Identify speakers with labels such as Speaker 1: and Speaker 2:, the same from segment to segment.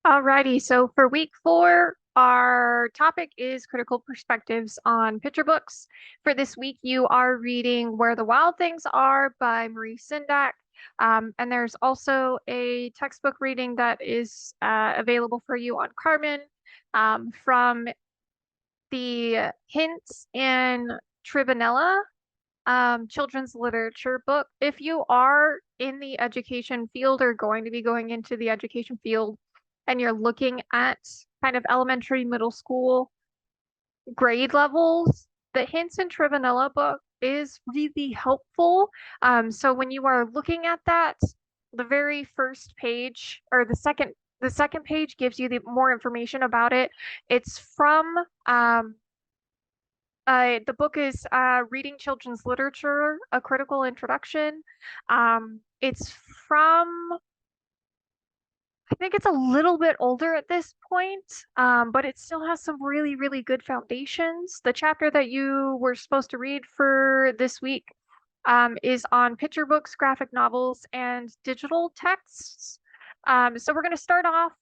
Speaker 1: Alrighty, so for week 4, our topic is critical perspectives on picture books. For this week, you are reading Where the Wild Things Are by Marie Sindak. And there's also a textbook reading that is available for you on Carmen from the Hints in Tribunella children's literature book. If you are in the education field or going to be going into the education field and you're looking at kind of elementary, middle school grade levels, the Hints and Trivanella book is really helpful. So when you are looking at that, the very first page or the second page gives you the more information about it. It's from the book is Reading Children's Literature, A Critical Introduction. It's from, I think it's a little bit older at this point, but it still has some really, really good foundations. The chapter that you were supposed to read for this week is on picture books, graphic novels, and digital texts. So we're going to start off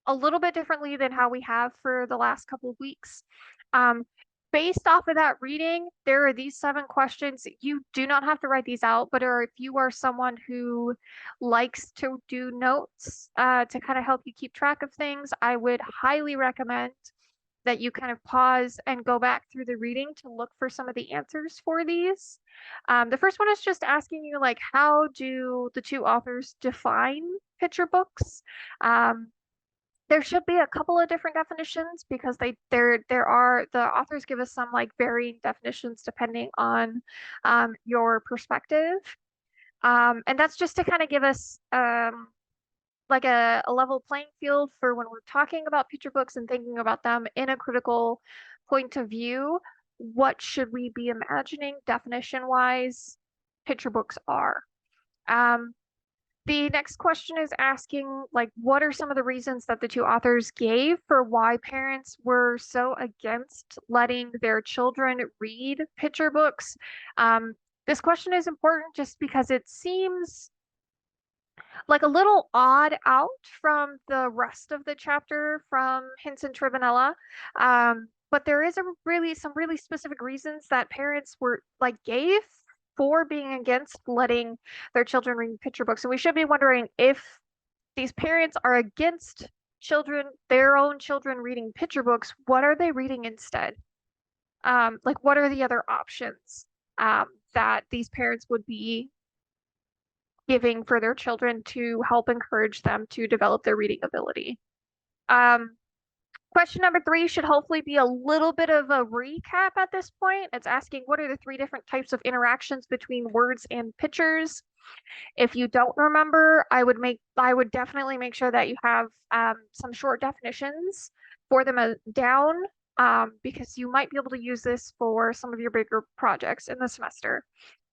Speaker 1: a little bit differently than how we have for the last couple of weeks. Um, Based off of that reading, there are these 7 questions. You do not have to write these out, but if you are someone who likes to do notes to kind of help you keep track of things, I would highly recommend that you kind of pause and go back through the reading to look for some of the answers for these. The first one is just asking you, like, how do the two authors define picture books? Um, there should be a couple of different definitions because there are the authors give us some like varying definitions depending on your perspective. And that's just to kind of give us like a level playing field for when we're talking about picture books and thinking about them in a critical point of view. What should we be imagining definition wise picture books are? Um, the next question is asking, like, what are some of the reasons that the two authors gave for why parents were so against letting their children read picture books? This question is important just because it seems like a little odd out from the rest of the chapter from Hints and Trivanella. But there is some really specific reasons that parents were like gave for being against letting their children read picture books. And we should be wondering if these parents are against their own children reading picture books, what are they reading instead? Like what are the other options that these parents would be giving for their children to help encourage them to develop their reading ability. Um, Question number 3 should hopefully be a little bit of a recap at this point. It's asking what are the 3 different types of interactions between words and pictures. If you don't remember, I would definitely make sure that you have some short definitions for them down because you might be able to use this for some of your bigger projects in the semester.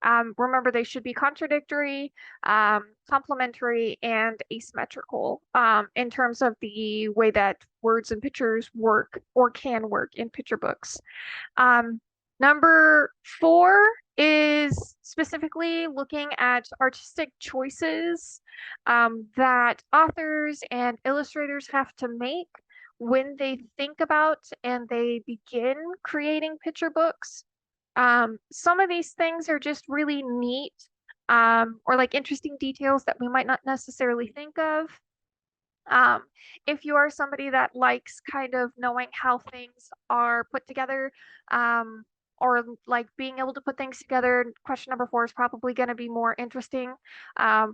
Speaker 1: Remember, they should be contradictory, complementary, and asymmetrical in terms of the way that words and pictures work or can work in picture books. Number 4 is specifically looking at artistic choices that authors and illustrators have to make when they think about and they begin creating picture books. Some of these things are just really neat or like interesting details that we might not necessarily think of. Um, if you are somebody that likes kind of knowing how things are put together, or like being able to put things together, question number 4 is probably going to be more interesting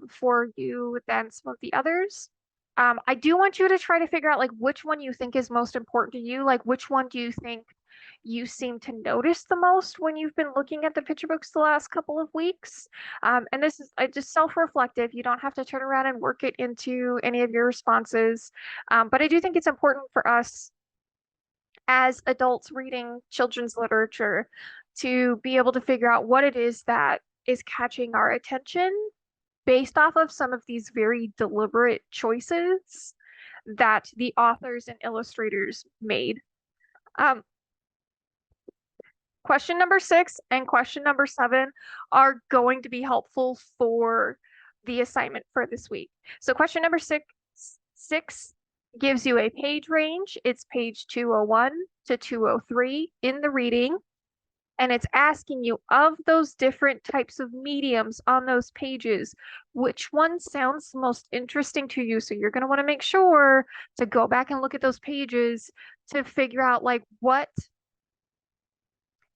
Speaker 1: for you than some of the others. I do want you to try to figure out like which one you think is most important to you. Like which one do you think you seem to notice the most when you've been looking at the picture books the last couple of weeks? And this is just self-reflective. You don't have to turn around and work it into any of your responses. But I do think it's important for us as adults reading children's literature to be able to figure out what it is that is catching our attention based off of some of these very deliberate choices that the authors and illustrators made. Um, Question number 6 and question number 7 are going to be helpful for the assignment for this week. So question number six gives you a page range. It's page 201 to 203 in the reading. And it's asking you, of those different types of mediums on those pages, which one sounds most interesting to you? So you're going to want to make sure to go back and look at those pages to figure out like what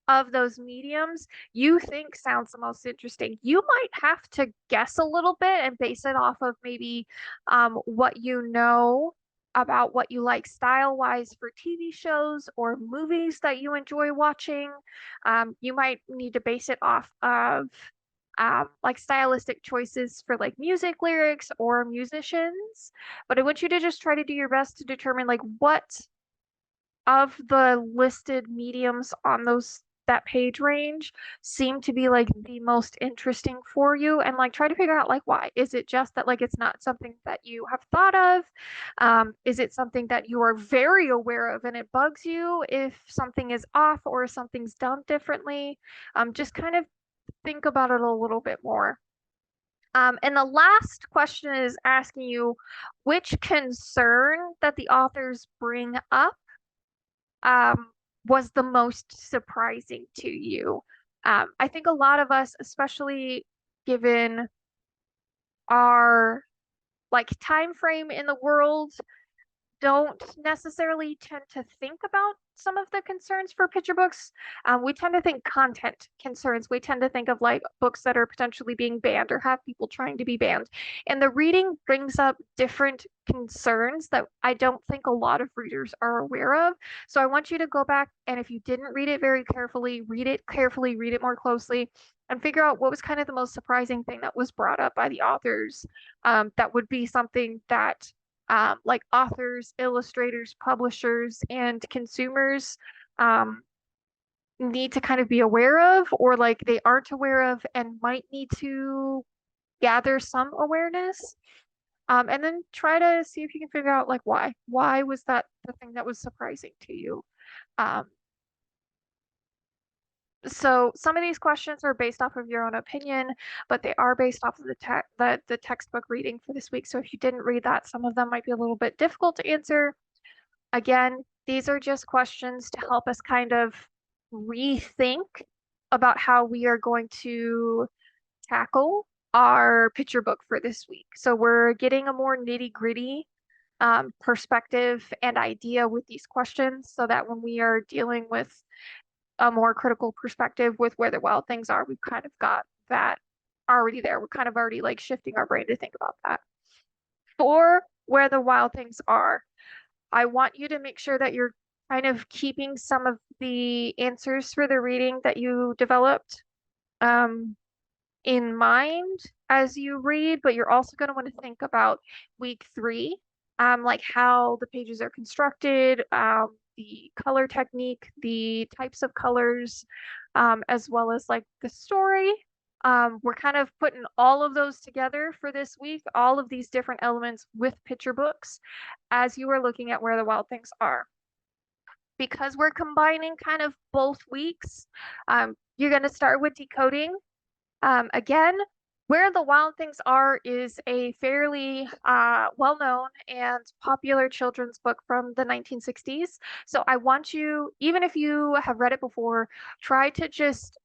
Speaker 1: of those mediums you think sounds the most interesting. You might have to guess a little bit and base it off of maybe what you know about what you like style wise for TV shows or movies that you enjoy watching. You might need to base it off of like stylistic choices for like music lyrics or musicians. But I want you to just try to do your best to determine like what of the listed mediums on those that page range seem to be like the most interesting for you, and like try to figure out like why. Is it just that like it's not something that you have thought of? Is it something that you are very aware of and it bugs you if something is off or something's done differently? Just kind of think about it a little bit more. And the last question is asking you which concern that the authors bring up um, was the most surprising to you? I think a lot of us, especially given our like time frame in the world, don't necessarily tend to think about some of the concerns for picture books. We tend to think content concerns. We tend to think of like books that are potentially being banned or have people trying to be banned. And the reading brings up different concerns that I don't think a lot of readers are aware of. So I want you to go back and if you didn't read it very carefully, read it more closely, and figure out what was kind of the most surprising thing that was brought up by the authors. That would be something that like authors, illustrators, publishers, and consumers um, need to kind of be aware of, or like they aren't aware of and might need to gather some awareness. And then try to see if you can figure out like why. Why was that the thing that was surprising to you? Um, so some of these questions are based off of your own opinion, but they are based off of the textbook reading for this week. So if you didn't read that, some of them might be a little bit difficult to answer. Again, these are just questions to help us kind of rethink about how we are going to tackle our picture book for this week. So we're getting a more nitty-gritty perspective and idea with these questions so that when we are dealing with a more critical perspective with where the wild things are, we've kind of got that already there. We're kind of already like shifting our brain to think about that. For where the wild things are, I want you to make sure that you're kind of keeping some of the answers for the reading that you developed in mind as you read, but you're also going to want to think about week 3, like how the pages are constructed, the color technique, the types of colors, as well as like the story. We're kind of putting all of those together for this week, all of these different elements with picture books as you are looking at where the wild things are. Because we're combining kind of both weeks, you're going to start with decoding. Again, Where the Wild Things Are is a fairly well-known and popular children's book from the 1960s. So I want you, even if you have read it before, try to just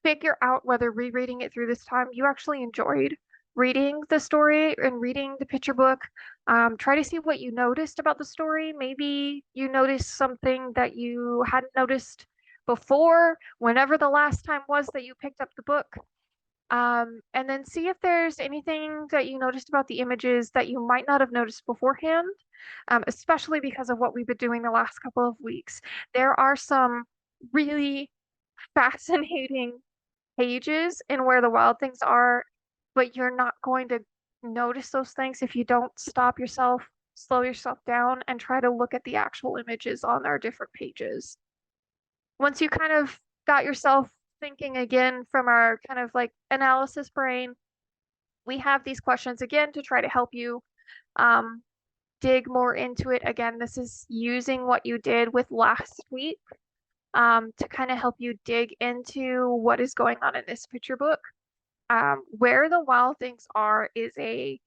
Speaker 1: figure out whether rereading it through this time you actually enjoyed reading the story and reading the picture book. Try to see what you noticed about the story. Maybe you noticed something that you hadn't noticed before, whenever the last time was that you picked up the book. And then see if there's anything that you noticed about the images that you might not have noticed beforehand, especially because of what we've been doing the last couple of weeks. There are some really fascinating pages in Where the Wild Things Are, but you're not going to notice those things if you don't stop yourself, slow yourself down, and try to look at the actual images on our different pages. Once you kind of got yourself thinking again from our kind of like analysis brain, we have these questions again to try to help you dig more into it. Again, this is using what you did with last week to kind of help you dig into what is going on in this picture book. Where the Wild Things Are is a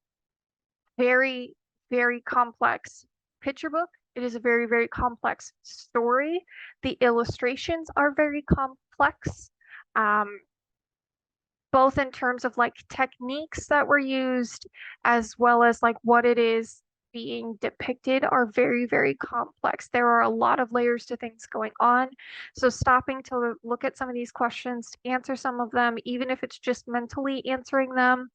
Speaker 1: very, very complex picture book. It is a very, very complex story. The illustrations are very complex, um, both in terms of like techniques that were used, as well as like what it is being depicted are very, very complex. There are a lot of layers to things going on. So stopping to look at some of these questions, to answer some of them, even if it's just mentally answering them,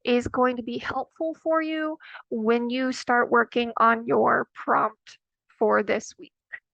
Speaker 1: is going to be helpful for you when you start working on your prompt for this week.